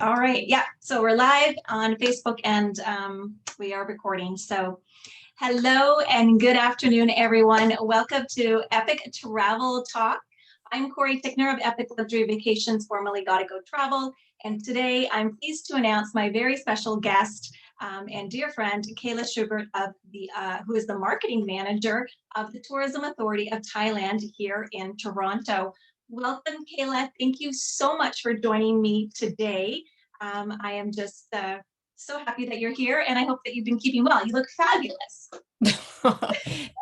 All right. Yeah. So we're live on Facebook and we are recording. So hello and good afternoon, everyone. Welcome to Epic Travel Talk. I'm Corey Tickner of Epic Luxury Vacations, formerly Gotta Go Travel. And today I'm pleased to announce my very special guest and dear friend, Kayla Shubert, who is the marketing manager of the Tourism Authority of Thailand here in Toronto. Welcome, Kayla. Thank you so much for joining me today. I am just so happy that you're here, and I hope that you've been keeping well. You look fabulous.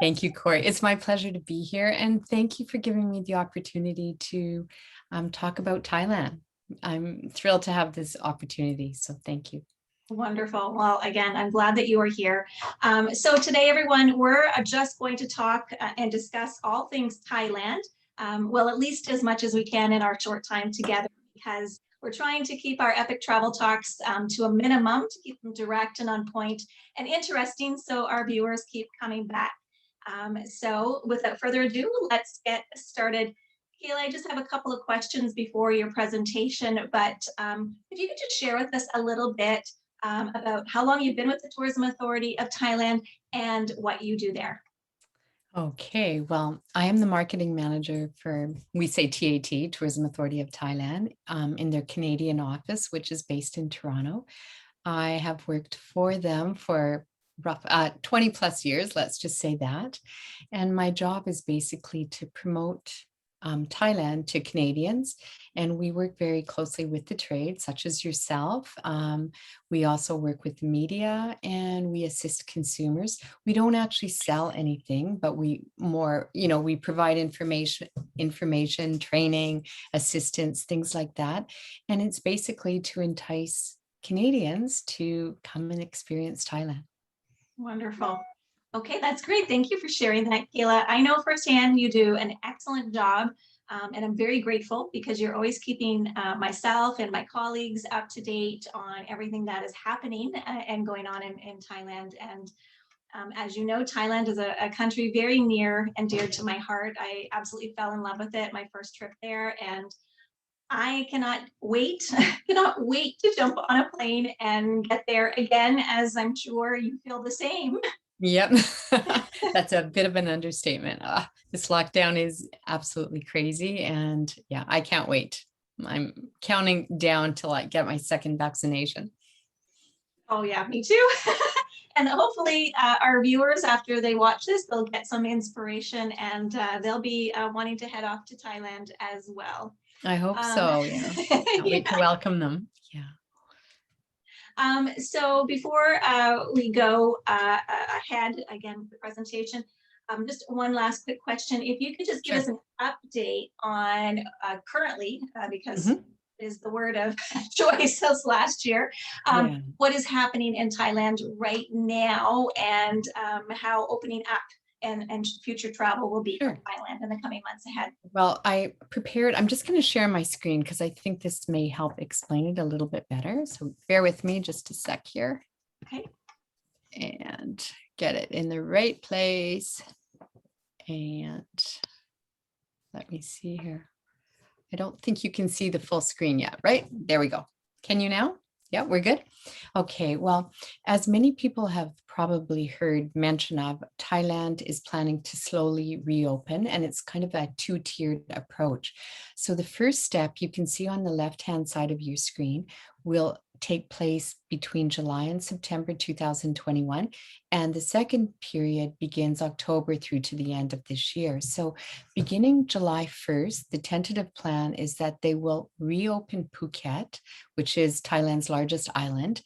Thank you, Corey. It's my pleasure to be here, and thank you for giving me the opportunity to talk about Thailand. I'm thrilled to have this opportunity, so thank you. Wonderful. Well, again, I'm glad that you are here. So today, everyone, we're just going to talk and discuss all things Thailand. Well, at least as much as we can in our short time together, because we're trying to keep our epic travel talks to a minimum, to keep them direct and on point and interesting, so our viewers keep coming back. So without further ado, let's get started. Kayla, I just have a couple of questions before your presentation, but if you could just share with us a little bit about how long you've been with the Tourism Authority of Thailand and what you do there. Okay, well, I am the marketing manager for, we say TAT, Tourism Authority of Thailand, in their Canadian office, which is based in Toronto. I have worked for them for 20 plus years, let's just say that. And my job is basically to promote Thailand to Canadians. And we work very closely with the trade, such as yourself. We also work with the media and we assist consumers. We don't actually sell anything, but we provide information, training, assistance, things like that. And it's basically to entice Canadians to come and experience Thailand. Wonderful. Okay, that's great. Thank you for sharing that, Kayla. I know firsthand you do an excellent job, and I'm very grateful because you're always keeping myself and my colleagues up to date on everything that is happening and going on in Thailand. And as you know, Thailand is a country very near and dear to my heart. I absolutely fell in love with it my first trip there, and I cannot wait, cannot wait to jump on a plane and get there again, as I'm sure you feel the same. Yep, that's a bit of an understatement. This lockdown is absolutely crazy. And yeah, I can't wait. I'm counting down till I get my second vaccination. Oh yeah, me too. And hopefully our viewers, after they watch this, they'll get some inspiration and they'll be wanting to head off to Thailand as well. I hope so, yeah. Can't wait to welcome them. Yeah. So before we go ahead again with the presentation, just one last quick question. If you could just give us an update on currently, because is the word of choice since last year, what is happening in Thailand right now and how opening up and future travel will be for Thailand in the coming months ahead. Well, I'm just going to share my screen because I think this may help explain it a little bit better. So bear with me just a sec here. Okay. And get it in the right place. And let me see here. I don't think you can see the full screen yet, right? There we go. Can you now? Yeah, we're good. Okay, well, as many people have probably heard mention of, Thailand is planning to slowly reopen, and it's kind of a two-tiered approach. So the first step you can see on the left-hand side of your screen will take place between July and September 2021. And the second period begins October through to the end of this year. So beginning July 1st, the tentative plan is that they will reopen Phuket, which is Thailand's largest island,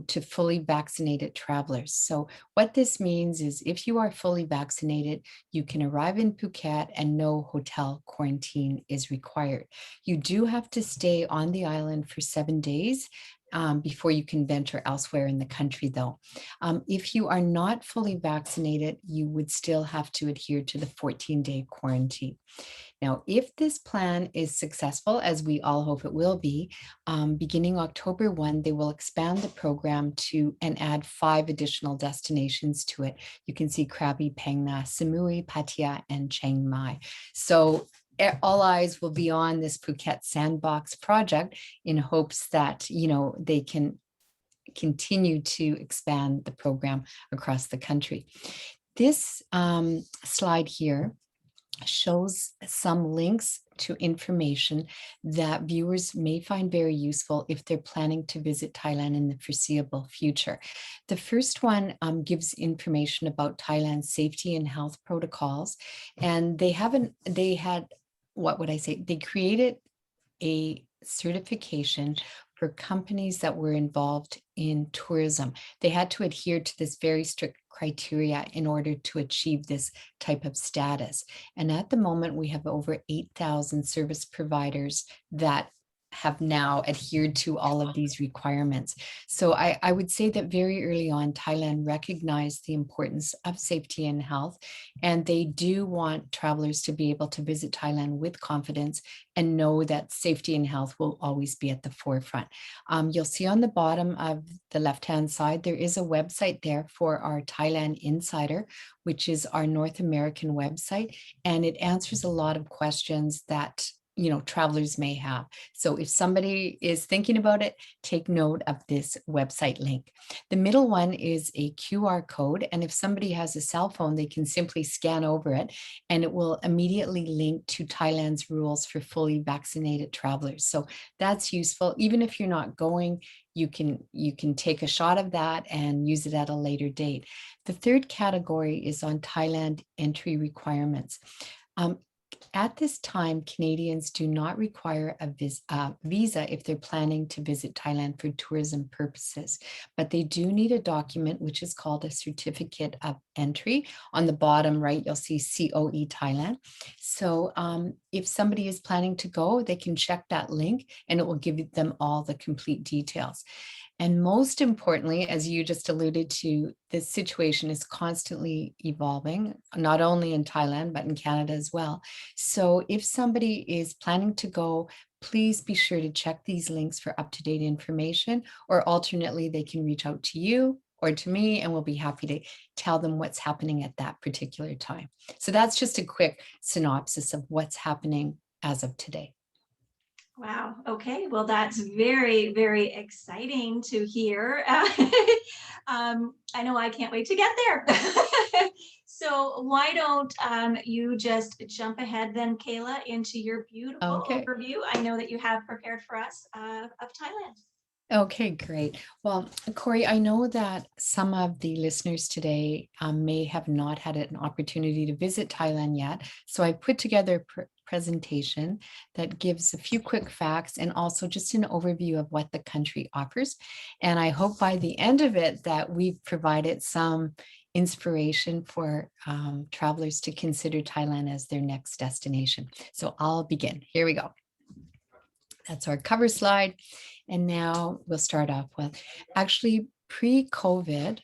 to fully vaccinated travelers. So what this means is if you are fully vaccinated, you can arrive in Phuket and no hotel quarantine is required. You do have to stay on the island for 7 days before you can venture elsewhere in the country, though. If you are not fully vaccinated, you would still have to adhere to the 14-day quarantine. Now, if this plan is successful, as we all hope it will be, beginning October 1, they will expand the program to and add 5 additional destinations to it. You can see Krabi, Phang Nga, Samui, Pattaya, and Chiang Mai. So all eyes will be on this Phuket Sandbox project in hopes that, they can continue to expand the program across the country. This slide here shows some links to information that viewers may find very useful if they're planning to visit Thailand in the foreseeable future. The first one gives information about Thailand's safety and health protocols, and they created a certification for companies that were involved in tourism. They had to adhere to this very strict criteria in order to achieve this type of status. And at the moment, we have over 8,000 service providers that have now adhered to all of these requirements. So I would say that very early on, Thailand recognized the importance of safety and health, and they do want travelers to be able to visit Thailand with confidence and know that safety and health will always be at the forefront. You'll see on the bottom of the left-hand side, there is a website there for our Thailand Insider, which is our North American website, and it answers a lot of questions that travelers may have. So if somebody is thinking about it, take note of this website link. The middle one is a QR code. And if somebody has a cell phone, they can simply scan over it and it will immediately link to Thailand's rules for fully vaccinated travelers. So that's useful. Even if you're not going, you can take a shot of that and use it at a later date. The third category is on Thailand entry requirements. At this time, Canadians do not require a visa if they're planning to visit Thailand for tourism purposes, but they do need a document which is called a certificate of entry. On the bottom right, you'll see COE Thailand. So if somebody is planning to go, they can check that link and it will give them all the complete details. And most importantly, as you just alluded to, this situation is constantly evolving, not only in Thailand, but in Canada as well. So if somebody is planning to go, please be sure to check these links for up-to-date information, or alternately, they can reach out to you or to me, and we'll be happy to tell them what's happening at that particular time. So that's just a quick synopsis of what's happening as of today. Wow. Okay. Well, that's very, very exciting to hear. I know I can't wait to get there. So why don't you just jump ahead then, Kayla, into your beautiful overview. I know that you have prepared for us of Thailand. Okay, great. Well, Corey, I know that some of the listeners today may have not had an opportunity to visit Thailand yet. So I put together a presentation that gives a few quick facts and also just an overview of what the country offers. And I hope by the end of it that we've provided some inspiration for travelers to consider Thailand as their next destination. So I'll begin. Here we go. That's our cover slide. And now we'll start off with, actually pre-COVID,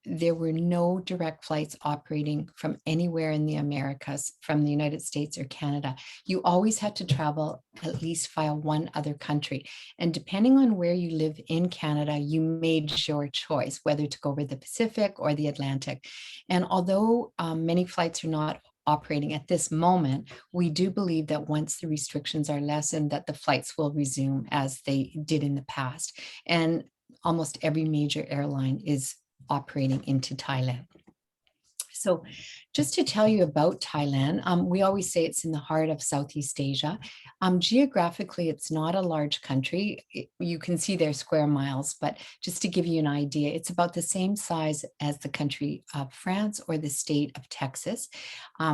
there were no direct flights operating from anywhere in the Americas, from the United States or Canada. You always had to travel at least via one other country. And depending on where you live in Canada, you made your choice, whether to go over the Pacific or the Atlantic. And although many flights are not operating at this moment, we do believe that once the restrictions are lessened, that the flights will resume as they did in the past. And almost every major airline is operating into Thailand. So just to tell you about Thailand, we always say it's in the heart of Southeast Asia. Geographically, it's not a large country. You can see their square miles, but just to give you an idea, it's about the same size as the country of France or the state of Texas.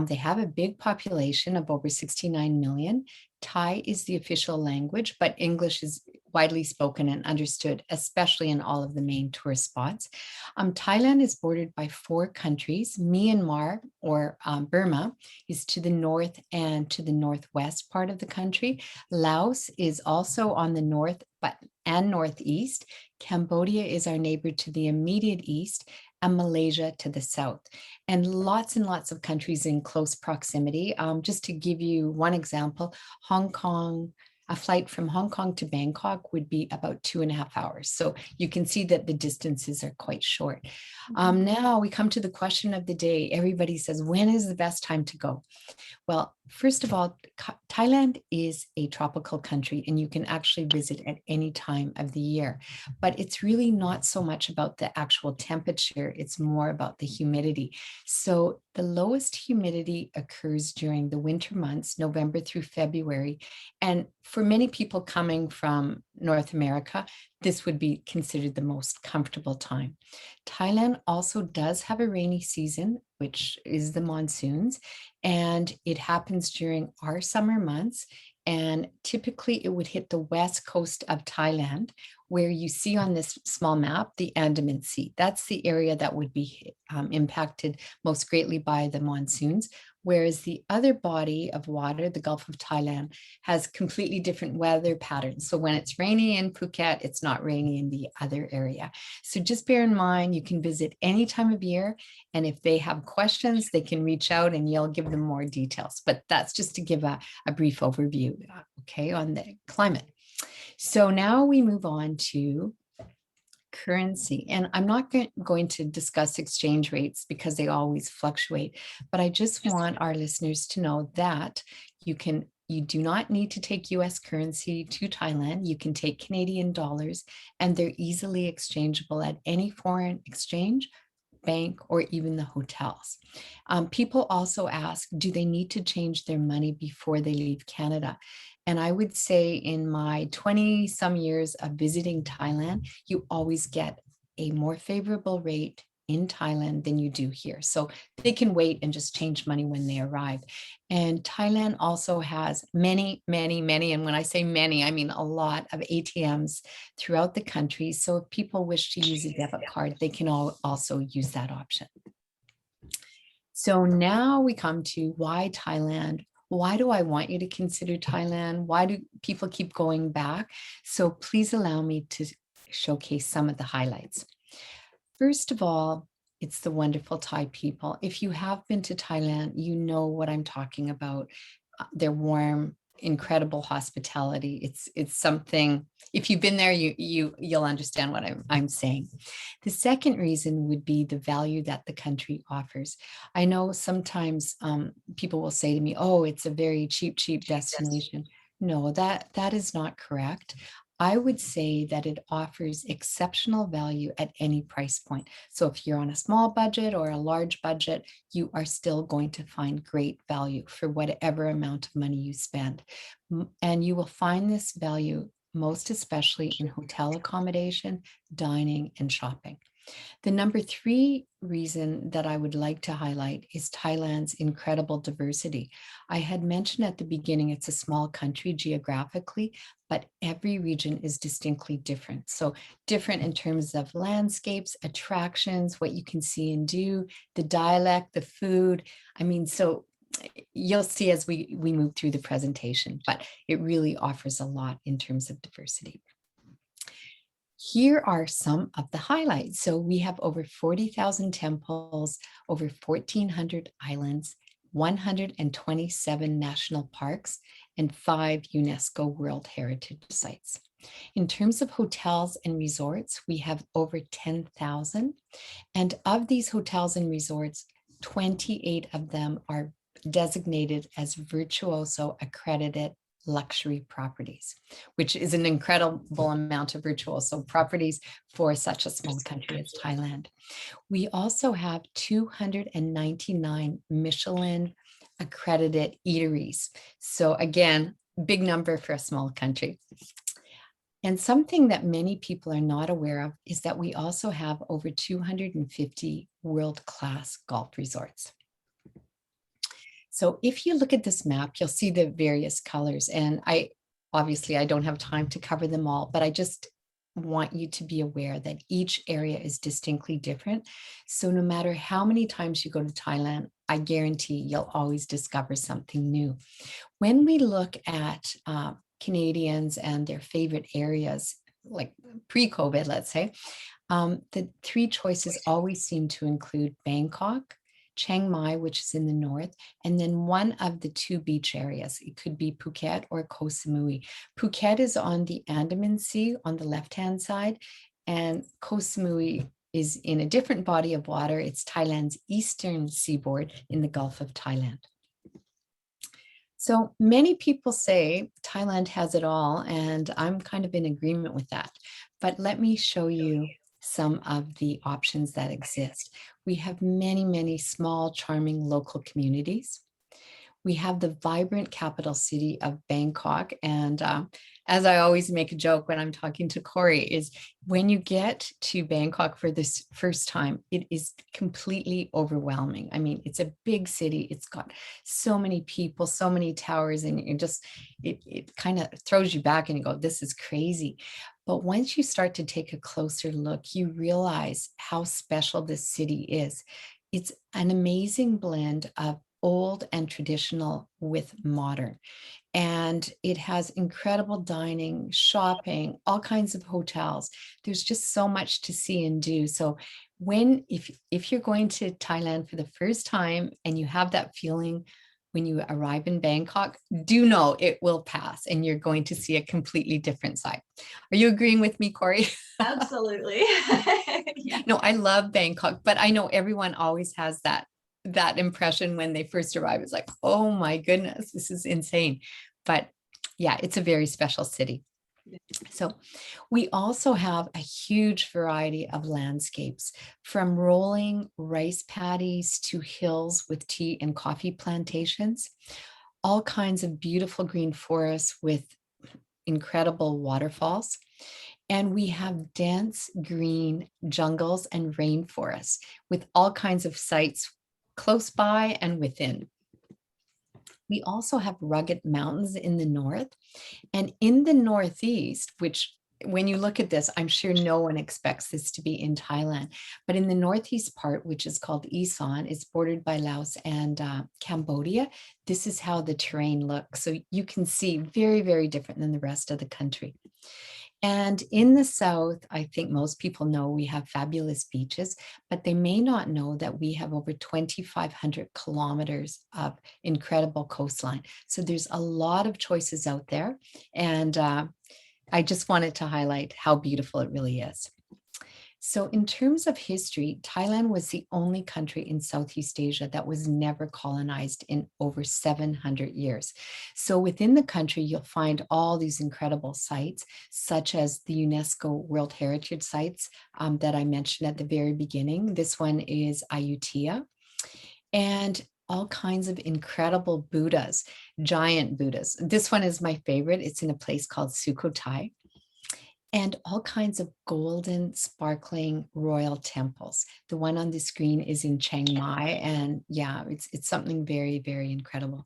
They have a big population of over 69 million. Thai is the official language, but English is widely spoken and understood, especially in all of the main tourist spots. Thailand is bordered by 4 countries. Myanmar, or Burma, is to the north and to the northwest part of the country. Laos is also on the north and northeast. Cambodia is our neighbor to the immediate east, and Malaysia to the south, and lots of countries in close proximity. Just to give you one example, Hong Kong, A flight from Hong Kong to Bangkok would be about 2.5 hours. So you can see that the distances are quite short. Now we come to the question of the day. Everybody says, when is the best time to go? Well, first of all, Thailand is a tropical country and you can actually visit at any time of the year. But it's really not so much about the actual temperature, it's more about the humidity. So the lowest humidity occurs during the winter months, November through February. And for many people coming from North America, this would be considered the most comfortable time. Thailand also does have a rainy season, which is the monsoons, and it happens during our summer months. And typically it would hit the west coast of Thailand, where you see on this small map, the Andaman Sea. That's the area that would be impacted most greatly by the monsoons, whereas the other body of water, the Gulf of Thailand, has completely different weather patterns. So when it's rainy in Phuket, it's not rainy in the other area. So just bear in mind, you can visit any time of year. And if they have questions, they can reach out and you'll give them more details. But that's just to give a brief overview, okay, on the climate. So now we move on to currency. And I'm not going to discuss exchange rates because they always fluctuate, but I just want our listeners to know that you do not need to take US currency to Thailand. You can take Canadian dollars and they're easily exchangeable at any foreign exchange, bank, or even the hotels. People also ask, do they need to change their money before they leave Canada? And I would say in my 20 some years of visiting Thailand, you always get a more favorable rate in Thailand than you do here. So they can wait and just change money when they arrive. And Thailand also has many, and when I say many, I mean a lot of ATMs throughout the country. So if people wish to use a debit card, they can also use that option. So now we come to why Thailand. Why do I want you to consider Thailand? Why do people keep going back? So please allow me to showcase some of the highlights. First of all, it's the wonderful Thai people. If you have been to Thailand, you know what I'm talking about. Their warm, incredible hospitality. It's something, if you've been there, you'll understand what I'm saying. The second reason would be the value that the country offers. I know sometimes people will say to me, oh, it's a very cheap destination. No, that is not correct. I would say that it offers exceptional value at any price point. So if you're on a small budget or a large budget, you are still going to find great value for whatever amount of money you spend. And you will find this value most especially in hotel accommodation, dining, and shopping. The number 3 reason that I would like to highlight is Thailand's incredible diversity. I had mentioned at the beginning, it's a small country geographically, but every region is distinctly different. So different in terms of landscapes, attractions, what you can see and do, the dialect, the food. I mean, so you'll see as we move through the presentation, but it really offers a lot in terms of diversity. Here are some of the highlights. So we have over 40,000 temples, over 1,400 islands, 127 national parks, and 5 UNESCO World Heritage Sites. In terms of hotels and resorts, we have over 10,000. And of these hotels and resorts, 28 of them are designated as Virtuoso accredited luxury properties, which is an incredible amount of virtuoso properties for such a small country as Thailand. We also have 299 Michelin accredited eateries. So again, big number for a small country. And something that many people are not aware of is that we also have over 250 world-class golf resorts. So if you look at this map, you'll see the various colors. And obviously I don't have time to cover them all, but I just want you to be aware that each area is distinctly different. So no matter how many times you go to Thailand, I guarantee you'll always discover something new. When we look at Canadians and their favorite areas, like pre-COVID, let's say, the 3 choices always seem to include Bangkok, Chiang Mai, which is in the north, and then one of the two beach areas. It could be Phuket or Koh Samui. Phuket is on the Andaman Sea on the left-hand side, and Koh Samui is in a different body of water. It's Thailand's eastern seaboard in the Gulf of Thailand. So many people say Thailand has it all, and I'm kind of in agreement with that. But let me show you some of the options that exist. We have many, many small, charming local communities. We have the vibrant capital city of Bangkok. And as I always make a joke when I'm talking to Corey, is when you get to Bangkok for this first time, it is completely overwhelming. I mean, it's a big city. It's got so many people, so many towers, and it kind of throws you back and you go, this is crazy. But once you start to take a closer look, you realize how special this city is. It's an amazing blend of old and traditional with modern. And it has incredible dining, shopping, all kinds of hotels. There's just so much to see and do. So if you're going to Thailand for the first time and you have that feeling when you arrive in Bangkok, do know it will pass and you're going to see a completely different side. Are you agreeing with me, Corey? Absolutely. Yeah. No, I love Bangkok, but I know everyone always has that impression when they first arrive. It's like, oh my goodness, this is insane. But yeah, it's a very special city. So we also have a huge variety of landscapes, from rolling rice paddies to hills with tea and coffee plantations, all kinds of beautiful green forests with incredible waterfalls. And we have dense green jungles and rainforests with all kinds of sites close by and within. We also have rugged mountains in the north, and in the northeast, which when you look at this, I'm sure no one expects this to be in Thailand, but in the northeast part, which is called Isan, it's bordered by Laos and Cambodia. This is how the terrain looks. So you can see very, very different than the rest of the country. And in the south, I think most people know we have fabulous beaches, but they may not know that we have over 2,500 kilometers of incredible coastline. So there's a lot of choices out there. And I just wanted to highlight how beautiful it really is. So in terms of history, Thailand was the only country in Southeast Asia that was never colonized in over 700 years. So within the country, you'll find all these incredible sites, such as the UNESCO World Heritage Sites that I mentioned at the very beginning. This one is Ayutthaya. And all kinds of incredible Buddhas, giant Buddhas. This one is my favorite. It's in a place called Sukhothai. And all kinds of golden, sparkling royal temples. The one on the screen is in Chiang Mai, and yeah, it's something very, very incredible.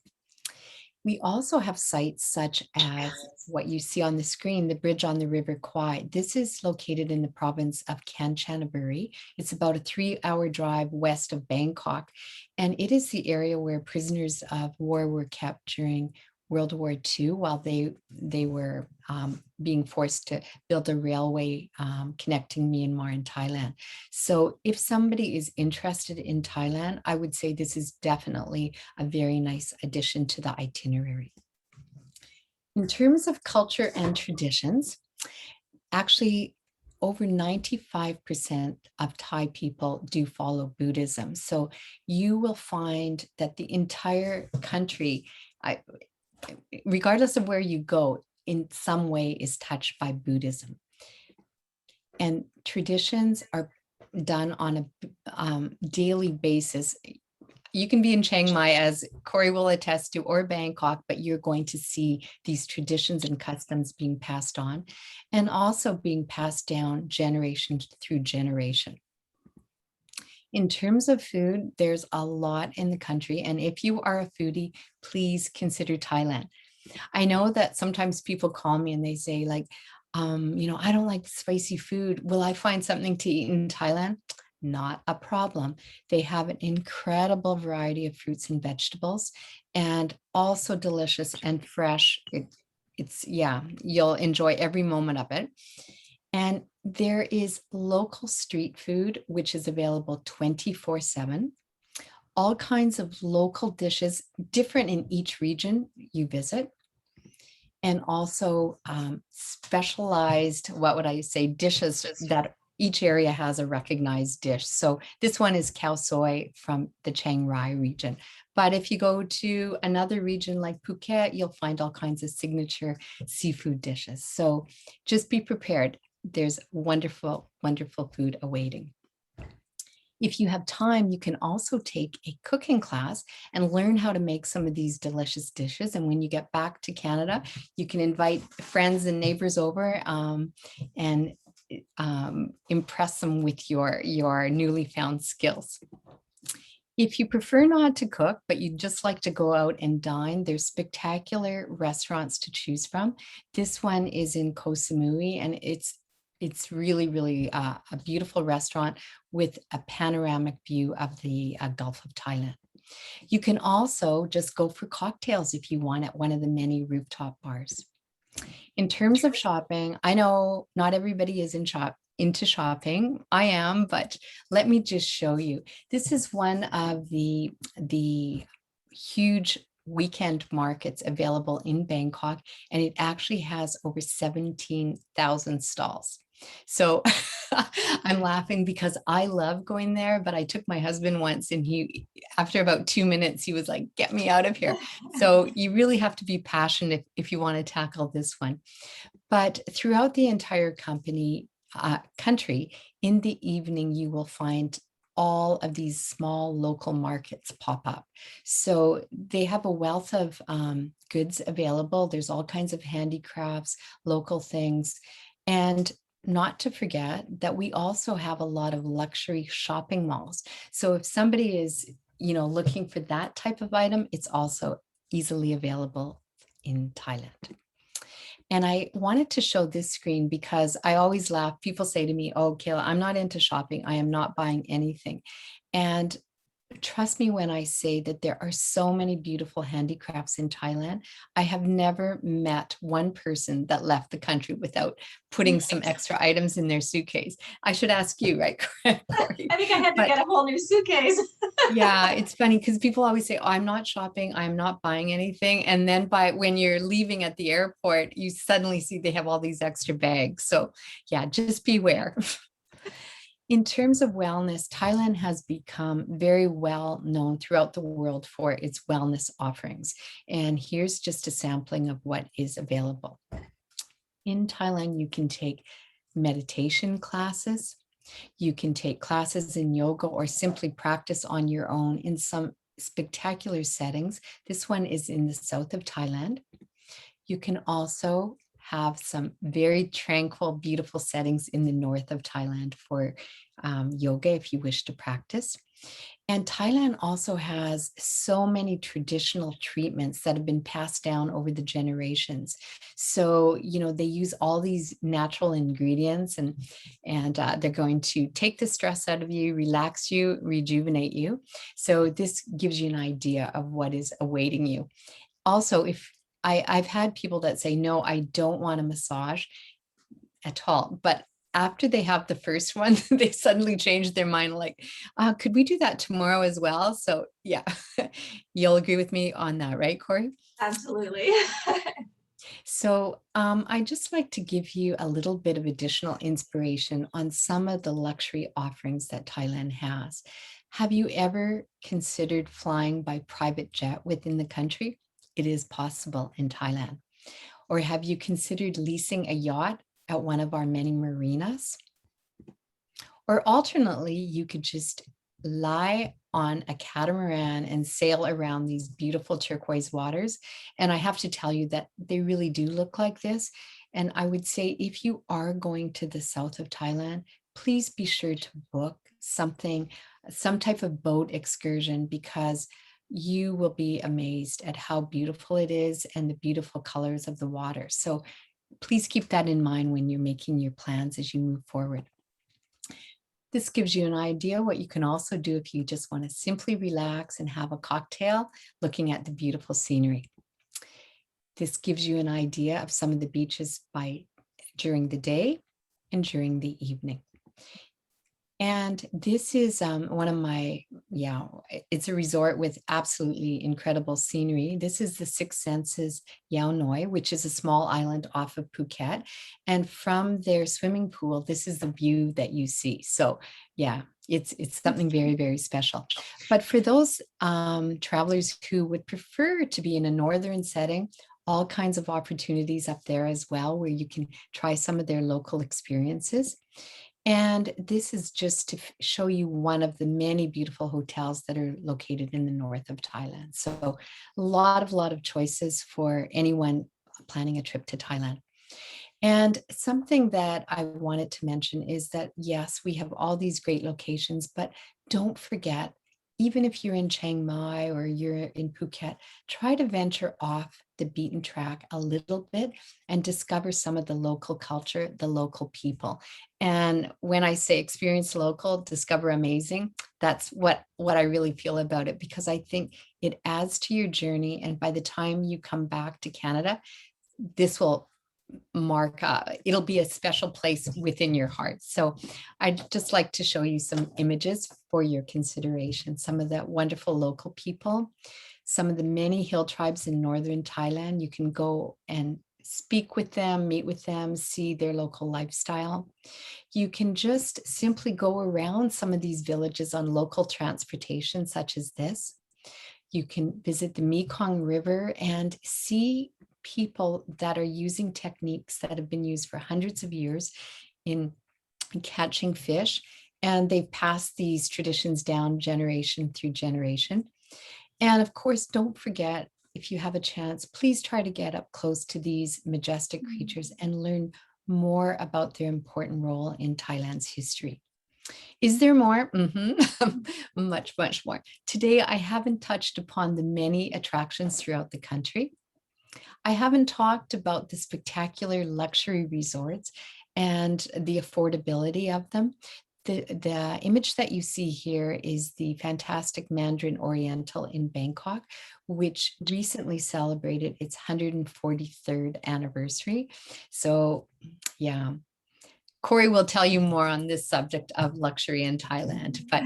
We also have sites such as what you see on the screen, the bridge on the River Kwai. This is located in the province of Kanchanaburi. It's about a 3-hour drive west of Bangkok, and it is the area where prisoners of war were kept during World War II while they were being forced to build a railway connecting Myanmar and Thailand. So if somebody is interested in Thailand, I would say this is definitely a very nice addition to the itinerary. In terms of culture and traditions, actually over 95% of Thai people do follow Buddhism. So you will find that the entire country, regardless of where you go, in some way is touched by Buddhism. And traditions are done on a daily basis. You can be in Chiang Mai, as Corey will attest to, or Bangkok, but you're going to see these traditions and customs being passed on, and also being passed down generation through generation. In terms of food, there's a lot in the country. And if you are a foodie, please consider Thailand. I know that sometimes people call me and they say like, I don't like spicy food. Will I find something to eat in Thailand? Not a problem. They have an incredible variety of fruits and vegetables, and also delicious and fresh. You'll enjoy every moment of it. And there is local street food, which is available 24/7. all kinds of local dishes, different in each region you visit. And also specialized, what would I say, dishes that each area has a recognized dish. So this one is khao soi from the Chiang Rai region. But if you go to another region like Phuket, you'll find all kinds of signature seafood dishes. So just be prepared. There's wonderful, wonderful food awaiting. If you have time, you can also take a cooking class and learn how to make some of these delicious dishes. And when you get back to Canada, you can invite friends and neighbors over and impress them with your newly found skills. If you prefer not to cook, but you'd just like to go out and dine, there's spectacular restaurants to choose from. This one is in Koh Samui, and it's really, really a beautiful restaurant with a panoramic view of the Gulf of Thailand. You can also just go for cocktails if you want at one of the many rooftop bars. In terms of shopping, I know not everybody is into shopping. I am, but let me just show you. This is one of the huge weekend markets available in Bangkok, and it actually has over 17,000 stalls. So I'm laughing because I love going there, but I took my husband once and after about 2 minutes, he was like, get me out of here. So you really have to be passionate if you want to tackle this one. But throughout the entire country, in the evening, you will find all of these small local markets pop up. So they have a wealth of goods available. There's all kinds of handicrafts, local things, and not to forget that we also have a lot of luxury shopping malls. So if somebody is, looking for that type of item, it's also easily available in Thailand. And I wanted to show this screen because I always laugh. People say to me, oh, Kayla, I'm not into shopping. I am not buying anything. And trust me when I say that there are so many beautiful handicrafts in Thailand. I have never met one person that left the country without putting some extra items in their suitcase. I should ask you, right, Corey? I think I had to get a whole new suitcase. Yeah, it's funny because people always say, oh, I'm not shopping, I'm not buying anything. And then when you're leaving at the airport, you suddenly see they have all these extra bags. So yeah, just beware. In terms of wellness, Thailand has become very well known throughout the world for its wellness offerings. And here's just a sampling of what is available. In Thailand, you can take meditation classes. You can take classes in yoga or simply practice on your own in some spectacular settings. This one is in the south of Thailand. You can also have some very tranquil, beautiful settings in the north of Thailand for yoga if you wish to practice. And Thailand also has so many traditional treatments that have been passed down over the generations. So, they use all these natural ingredients and they're going to take the stress out of you, relax you, rejuvenate you. So this gives you an idea of what is awaiting you. Also, if I've had people that say, no, I don't want a massage at all. But after they have the first one, they suddenly change their mind like, could we do that tomorrow as well? So yeah, you'll agree with me on that, right, Corey? Absolutely. So I'd just like to give you a little bit of additional inspiration on some of the luxury offerings that Thailand has. Have you ever considered flying by private jet within the country? It is possible in Thailand. Or have you considered leasing a yacht at one of our many marinas? Or alternately, you could just lie on a catamaran and sail around these beautiful turquoise waters. And I have to tell you that they really do look like this. And I would say if you are going to the south of Thailand, please be sure to book some type of boat excursion, because you will be amazed at how beautiful it is and the beautiful colors of the water. So please keep that in mind when you're making your plans as you move forward. This gives you an idea what you can also do if you just want to simply relax and have a cocktail looking at the beautiful scenery. This gives you an idea of some of the beaches during the day and during the evening. And this is one of my, it's a resort with absolutely incredible scenery. This is the Six Senses Yao Noi, which is a small island off of Phuket. And from their swimming pool, this is the view that you see. So yeah, it's something very, very special. But for those travelers who would prefer to be in a northern setting, all kinds of opportunities up there as well, where you can try some of their local experiences. And this is just to show you one of the many beautiful hotels that are located in the north of Thailand. So a lot of choices for anyone planning a trip to Thailand. And something that I wanted to mention is that, yes, we have all these great locations, but don't forget, even if you're in Chiang Mai or you're in Phuket, try to venture off the beaten track a little bit and discover some of the local culture, the local people. And when I say experience local, discover amazing, that's what I really feel about it, because I think it adds to your journey. And by the time you come back to Canada, this will mark it'll be a special place within your heart. So I'd just like to show you some images for your consideration. Some of the wonderful local people, some of the many hill tribes in northern Thailand. You can go and speak with them, meet with them, see their local lifestyle. You can just simply go around some of these villages on local transportation, such as this. You can visit the Mekong River and see people that are using techniques that have been used for hundreds of years in catching fish. And they've passed these traditions down generation through generation. And of course, don't forget, if you have a chance, please try to get up close to these majestic creatures and learn more about their important role in Thailand's history. Is there more? Much more. Today, I haven't touched upon the many attractions throughout the country. I haven't talked about the spectacular luxury resorts and the affordability of them. The image that you see here is the fantastic Mandarin Oriental in Bangkok, which recently celebrated its 143rd anniversary. So yeah, Corey will tell you more on this subject of luxury in Thailand, but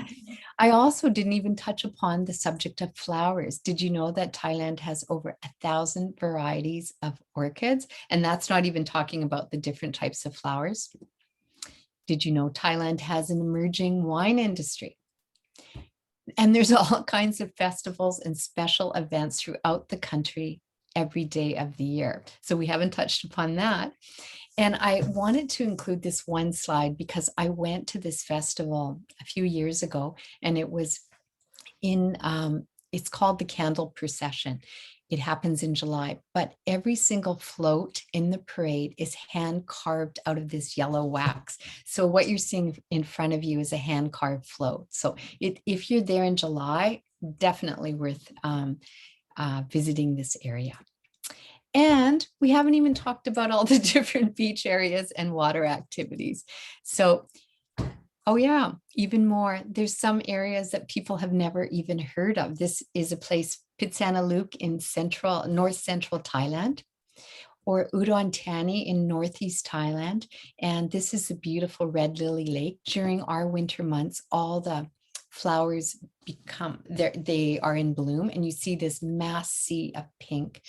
I also didn't even touch upon the subject of flowers. Did you know that Thailand has over 1,000 varieties of orchids? And that's not even talking about the different types of flowers. Did you know Thailand has an emerging wine industry? And there's all kinds of festivals and special events throughout the country every day of the year. So we haven't touched upon that. And I wanted to include this one slide because I went to this festival a few years ago, and it was in, it's called the Candle Procession. It happens in July, but every single float in the parade is hand carved out of this yellow wax. So what you're seeing in front of you is a hand carved float. So if you're there in July, definitely worth visiting this area. And we haven't even talked about all the different beach areas and water activities. So, oh yeah, even more. There's some areas that people have never even heard of. This is a place, Phitsanulok in north central Thailand, or Udon Thani in northeast Thailand. And this is the beautiful Red Lily Lake. During our winter months, all the flowers they are in bloom, and you see this mass sea of pink.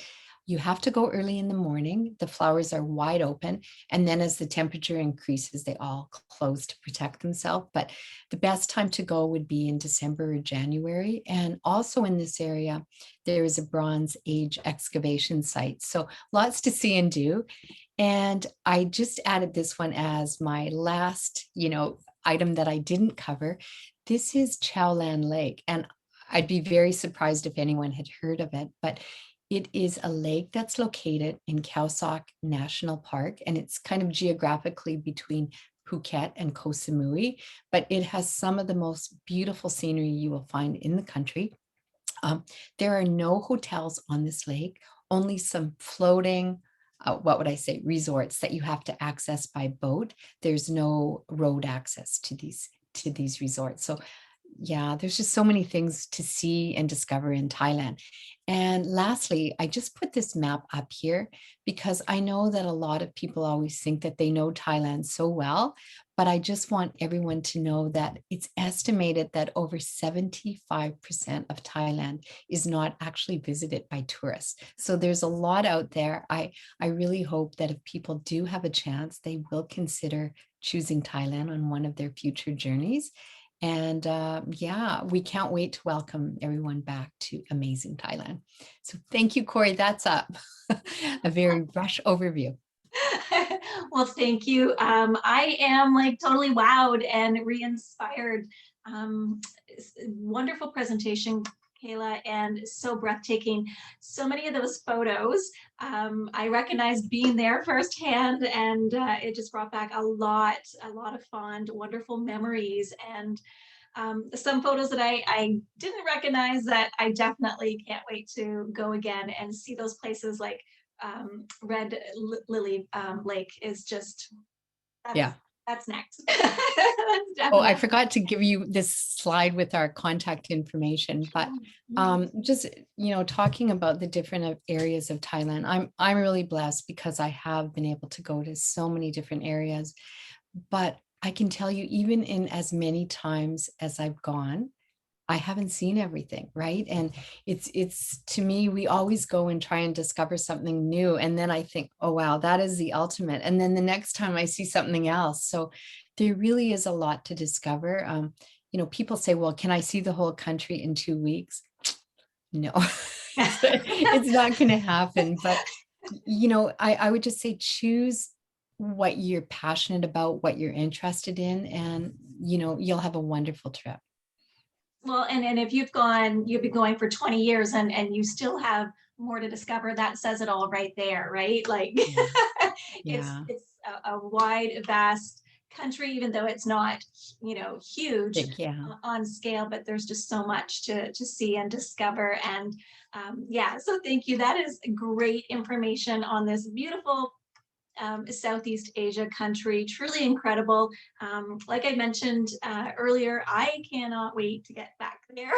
You have to go early in the morning. The flowers are wide open. And then as the temperature increases, they all close to protect themselves. But the best time to go would be in December or January. And also in this area, there is a Bronze Age excavation site. So lots to see and do. And I just added this one as my last, item that I didn't cover. This is Chowlan Lake. And I'd be very surprised if anyone had heard of it, but it is a lake that's located in Khao Sok National Park, and it's kind of geographically between Phuket and Koh Samui, but it has some of the most beautiful scenery you will find in the country. There are no hotels on this lake, only some floating, resorts that you have to access by boat. There's no road access to these resorts. So yeah, there's just so many things to see and discover in Thailand. And lastly, I just put this map up here because I know that a lot of people always think that they know Thailand so well, but I just want everyone to know that it's estimated that over 75% of Thailand is not actually visited by tourists. So there's a lot out there. I really hope that if people do have a chance, they will consider choosing Thailand on one of their future journeys. And yeah, we can't wait to welcome everyone back to amazing Thailand. So thank you, Corey. That's up. A very rush overview. Well, thank you. I am like totally wowed and re-inspired. Wonderful presentation, Kayla, and so breathtaking. So many of those photos, I recognized being there firsthand, and it just brought back a lot of fond, wonderful memories. And some photos that I didn't recognize that I definitely can't wait to go again and see those places like Red Lily Lake is just, Yeah. that's next. Oh, I forgot to give you this slide with our contact information, but just, talking about the different areas of Thailand, I'm really blessed because I have been able to go to so many different areas, but I can tell you, even in as many times as I've gone, I haven't seen everything, right? And it's to me, we always go and try and discover something new. And then I think, oh, wow, that is the ultimate. And then the next time I see something else. So there really is a lot to discover. People say, well, can I see the whole country in 2 weeks? No, it's not going to happen. But, I would just say choose what you're passionate about, what you're interested in, and, you'll have a wonderful trip. Well, and if you've been going for 20 years and you still have more to discover, that says it all right there, right? Like Yeah. it's a wide, vast country, even though it's not, huge Yeah. on scale, but there's just so much to see and discover. And yeah, so thank you. That is great information on this beautiful Southeast Asia country, truly incredible. Like I mentioned earlier, I cannot wait to get back there.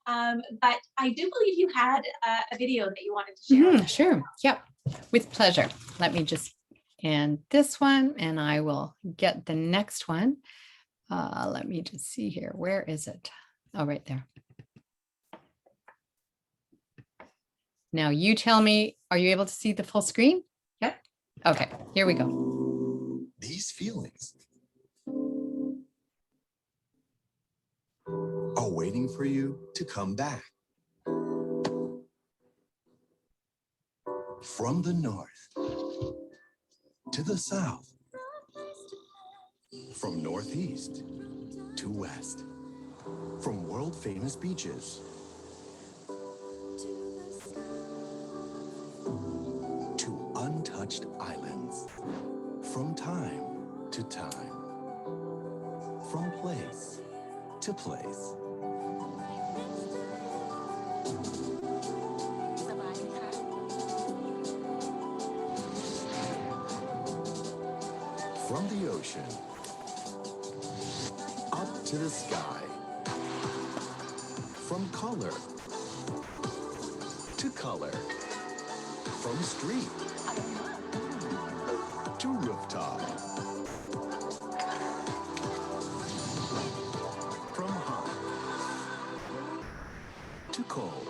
But I do believe you had a video that you wanted to share. Sure. Yep. With pleasure. Let me just end this one and I will get the next one. Let me just see here. Where is it? Oh, right there. Now you tell me, are you able to see the full screen? Yep. Okay, here we go. These feelings are waiting for you to come back. From the north to the south, from northeast to west, from world-famous beaches to untouched islands, from time to time, from place to place. From the ocean up to the sky, from color to color, from street to rooftop, from hot to cold,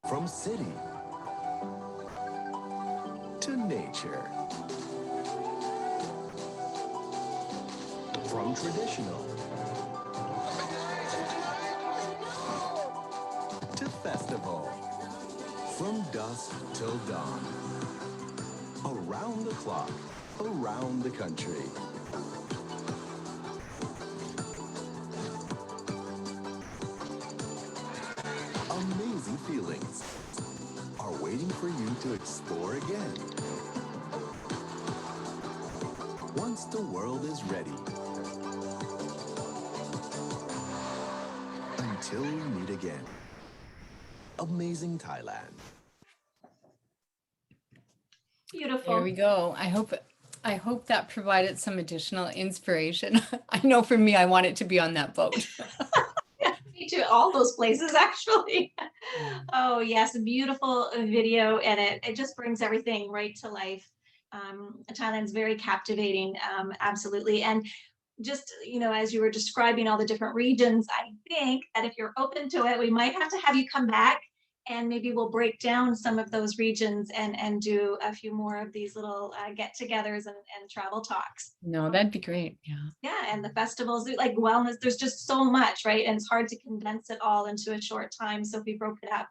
from city to nature, from traditional to festival, from dusk till dawn, around the clock, around the country. Amazing feelings are waiting for you to explore again. Once the world is ready. Until we meet again. Amazing Thailand. Beautiful. There we go. I hope I hope that provided some additional inspiration. I know for me, I want it to be on that boat. Yeah, me too. All those places, actually. Oh, yes, a beautiful video, and it just brings everything right to life. Thailand's very captivating, absolutely. And just, as you were describing all the different regions, I think that if you're open to it, we might have to have you come back and maybe we'll break down some of those regions and do a few more of these little get-togethers and travel talks. No, that'd be great. Yeah. Yeah, and the festivals, like wellness, there's just so much, right? And it's hard to condense it all into a short time. So if we broke it up,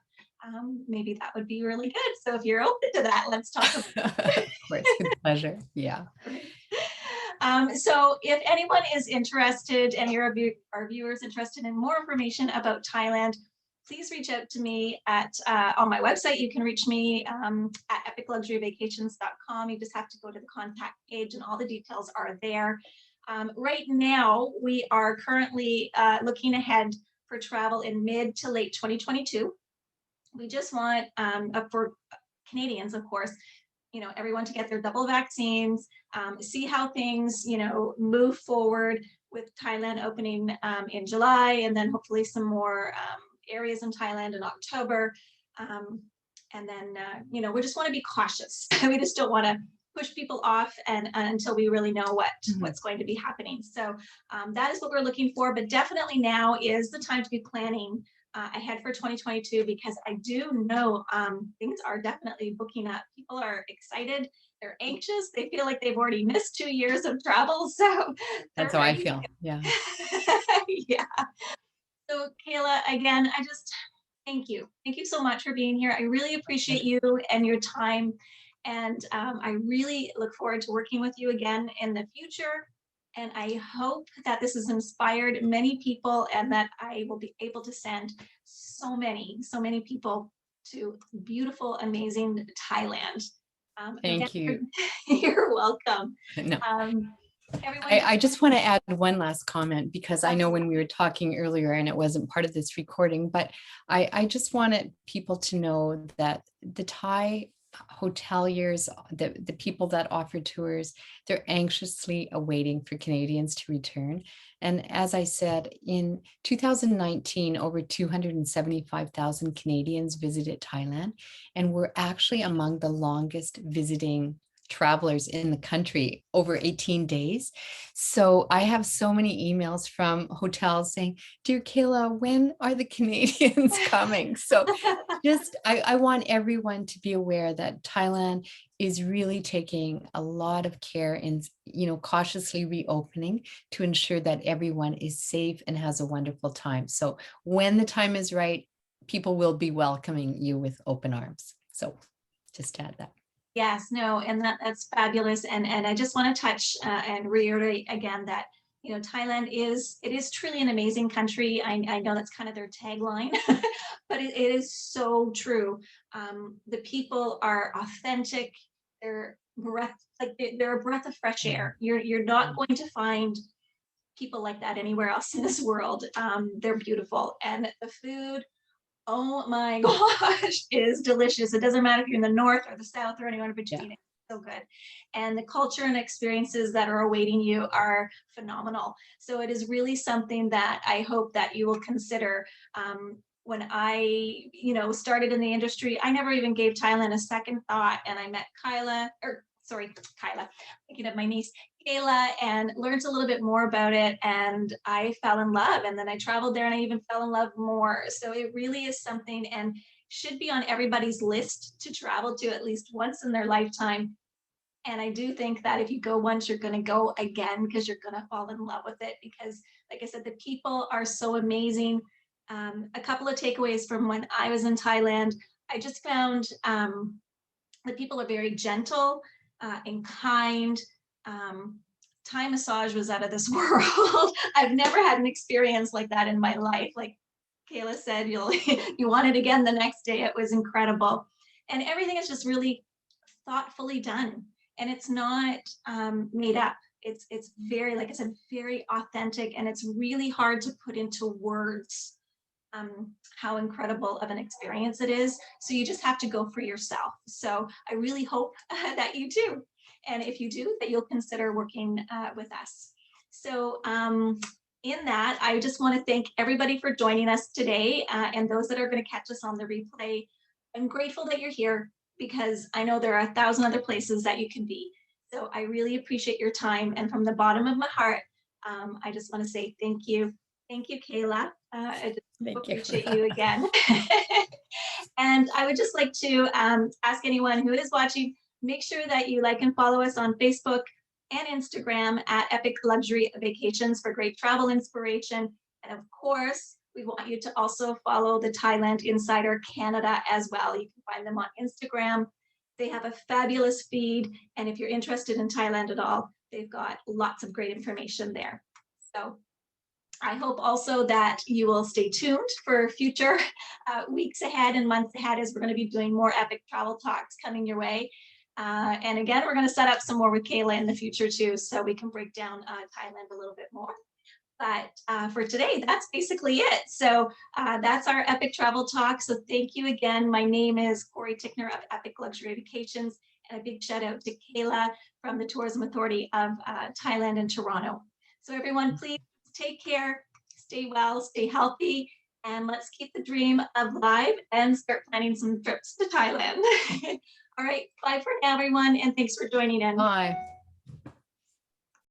maybe that would be really good. So if you're open to that, let's talk about it. Of course, with pleasure. Yeah. So if anyone is interested, any of our viewers interested in more information about Thailand, please reach out to me at on my website. You can reach me at epicluxuryvacations.com. You just have to go to the contact page and all the details are there. Right now, we are currently looking ahead for travel in mid to late 2022. We just want, for Canadians, of course, everyone to get their double vaccines, see how things, move forward with Thailand opening in July, and then hopefully some more areas in Thailand in October. And then, we just want to be cautious. We just don't want to push people off and until we really know what's going to be happening. So that is what we're looking for, but definitely now is the time to be planning ahead for 2022, because I do know things are definitely booking up. People are excited, they're anxious, they feel like they've already missed 2 years of travel. So that's how I feel. Yeah. Yeah. So Kayla, again, I just thank you. Thank you so much for being here. I really appreciate you and your time. And I really look forward to working with you again in the future. And I hope that this has inspired many people and that I will be able to send so many people to beautiful, amazing Thailand. Thank you. You're welcome. No. Everyone, I just want to add one last comment, because I know when we were talking earlier and it wasn't part of this recording, but I just wanted people to know that the Thai hoteliers, the people that offer tours, they're anxiously awaiting for Canadians to return. And as I said, in 2019, over 275,000 Canadians visited Thailand, and we're actually among the longest visiting travelers in the country, over 18 days. So I have so many emails from hotels saying, "Dear Kayla, when are the Canadians coming?" So just, I want everyone to be aware that Thailand is really taking a lot of care in, cautiously reopening to ensure that everyone is safe and has a wonderful time. So when the time is right, people will be welcoming you with open arms. So just to add that. Yes, no, and that's fabulous. And I just want to touch and reiterate again that, Thailand is truly an amazing country. I know that's kind of their tagline, but it is so true. The people are authentic. They're they're a breath of fresh air. You're not going to find people like that anywhere else in this world. They're beautiful, and the food, oh my gosh, is delicious. It doesn't matter if you're in the north or the south or anywhere in between. Yeah. It's so good. And the culture and experiences that are awaiting you are phenomenal. So it is really something that I hope that you will consider. When I, started in the industry, I never even gave Thailand a second thought. And I met Kayla, thinking of my niece, Kayla, and learned a little bit more about it, and I fell in love. And then I traveled there and I even fell in love more. So it really is something and should be on everybody's list to travel to at least once in their lifetime. And I do think that if you go once, you're going to go again, because you're going to fall in love with it. Because like I said, the people are so amazing. A couple of takeaways from when I was in Thailand, I just found the people are very gentle and kind. Thai massage was out of this world. I've never had an experience like that in my life. Like Kayla said, you want it again the next day. It was incredible. And everything is just really thoughtfully done. And it's not made up. It's very, like I said, very authentic. And it's really hard to put into words how incredible of an experience it is. So you just have to go for yourself. So I really hope that you do. And if you do, that you'll consider working with us. So in that, I just want to thank everybody for joining us today, and those that are going to catch us on the replay. I'm grateful that you're here because I know there are 1,000 other places that you can be. So I really appreciate your time. And from the bottom of my heart, I just want to say thank you. Thank you, Kayla. I just Thank you. appreciate you again. And I would just like to ask anyone who is watching, make sure that you like and follow us on Facebook and Instagram at Epic Luxury Vacations for great travel inspiration. And of course, we want you to also follow the Thailand Insider Canada as well. You can find them on Instagram. They have a fabulous feed. And if you're interested in Thailand at all, they've got lots of great information there. So I hope also that you will stay tuned for future weeks ahead and months ahead, as we're going to be doing more epic travel talks coming your way. And again, we're going to set up some more with Kayla in the future too, so we can break down Thailand a little bit more. But for today, that's basically it. So that's our epic travel talk. So thank you again. My name is Corey Tickner of Epic Luxury Vacations, and a big shout out to Kayla from the Tourism Authority of Thailand and Toronto. So everyone, please take care, stay well, stay healthy, and let's keep the dream alive and start planning some trips to Thailand. All right, bye for now, everyone, and thanks for joining in. Bye.